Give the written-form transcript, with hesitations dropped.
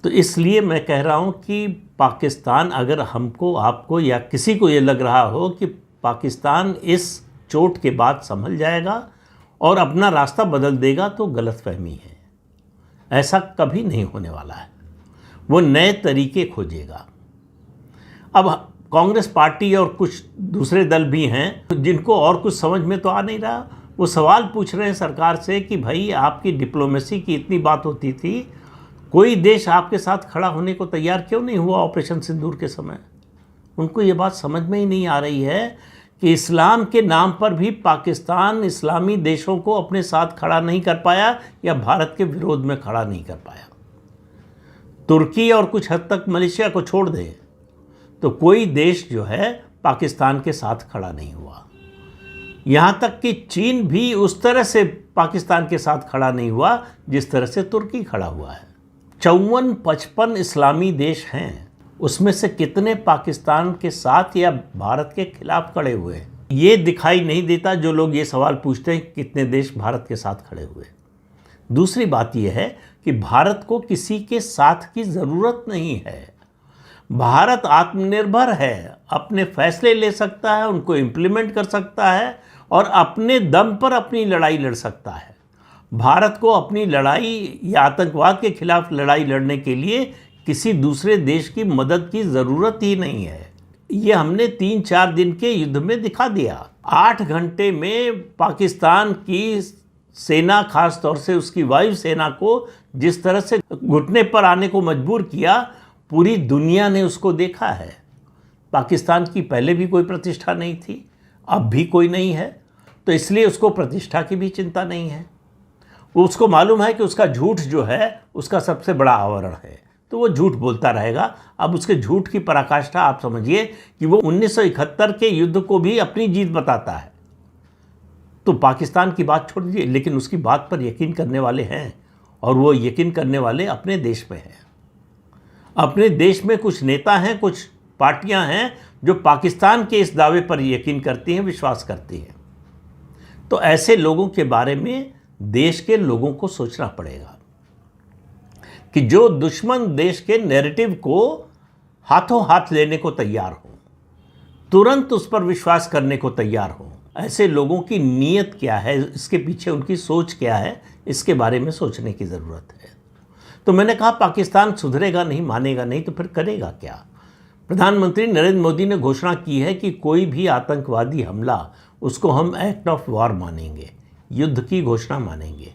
तो इसलिए मैं कह रहा हूँ कि पाकिस्तान, अगर हमको, आपको या किसी को ये लग रहा हो कि पाकिस्तान इस चोट के बाद संभल जाएगा और अपना रास्ता बदल देगा, तो गलतफहमी है। ऐसा कभी नहीं होने वाला है। वो नए तरीके खोजेगा। अब कांग्रेस पार्टी और कुछ दूसरे दल भी हैं जिनको और कुछ समझ में तो आ नहीं रहा, वो सवाल पूछ रहे हैं सरकार से कि भाई आपकी डिप्लोमेसी की इतनी बात होती थी, कोई देश आपके साथ खड़ा होने को तैयार क्यों नहीं हुआ ऑपरेशन सिंदूर के समय। उनको ये बात समझ में ही नहीं आ रही है कि इस्लाम के नाम पर भी पाकिस्तान इस्लामी देशों को अपने साथ खड़ा नहीं कर पाया या भारत के विरोध में खड़ा नहीं कर पाया। तुर्की और कुछ हद तक मलेशिया को छोड़ दें तो कोई देश जो है पाकिस्तान के साथ खड़ा नहीं हुआ। यहाँ तक कि चीन भी उस तरह से पाकिस्तान के साथ खड़ा नहीं हुआ जिस तरह से तुर्की खड़ा हुआ है। 54-55 इस्लामी देश हैं, उसमें से कितने पाकिस्तान के साथ या भारत के खिलाफ खड़े हुए हैं, ये दिखाई नहीं देता। जो लोग ये सवाल पूछते हैं कितने देश भारत के साथ खड़े हुए। दूसरी बात यह है कि भारत को किसी के साथ की ज़रूरत नहीं है। भारत आत्मनिर्भर है, अपने फैसले ले सकता है, उनको इम्प्लीमेंट कर सकता है और अपने दम पर अपनी लड़ाई लड़ सकता है। भारत को अपनी लड़ाई या आतंकवाद के खिलाफ लड़ाई लड़ने के लिए किसी दूसरे देश की मदद की ज़रूरत ही नहीं है। ये हमने 3-4 दिन के युद्ध में दिखा दिया। 8 घंटे में पाकिस्तान की सेना, खास तौर से उसकी वायु सेना को जिस तरह से घुटने पर आने को मजबूर किया, पूरी दुनिया ने उसको देखा है। पाकिस्तान की पहले भी कोई प्रतिष्ठा नहीं थी, अब भी कोई नहीं है, तो इसलिए उसको प्रतिष्ठा की भी चिंता नहीं है। उसको मालूम है कि उसका झूठ जो है उसका सबसे बड़ा आवरण है, तो वो झूठ बोलता रहेगा। अब उसके झूठ की पराकाष्ठा आप समझिए कि वो 1971 के युद्ध को भी अपनी जीत बताता है। तो पाकिस्तान की बात छोड़ दीजिए, लेकिन उसकी बात पर यकीन करने वाले हैं, और वो यकीन करने वाले अपने देश में हैं। अपने देश में कुछ नेता हैं, कुछ पार्टियां हैं जो पाकिस्तान के इस दावे पर यकीन करती हैं, विश्वास करती हैं। तो ऐसे लोगों के बारे में देश के लोगों को सोचना पड़ेगा कि जो दुश्मन देश के नैरेटिव को हाथों हाथ लेने को तैयार हो, तुरंत उस पर विश्वास करने को तैयार हो, ऐसे लोगों की नीयत क्या है, इसके पीछे उनकी सोच क्या है, इसके बारे में सोचने की ज़रूरत है। तो मैंने कहा पाकिस्तान सुधरेगा नहीं, मानेगा नहीं, तो फिर करेगा क्या। प्रधानमंत्री नरेंद्र मोदी ने घोषणा की है कि कोई भी आतंकवादी हमला, उसको हम एक्ट ऑफ वॉर मानेंगे, युद्ध की घोषणा मानेंगे।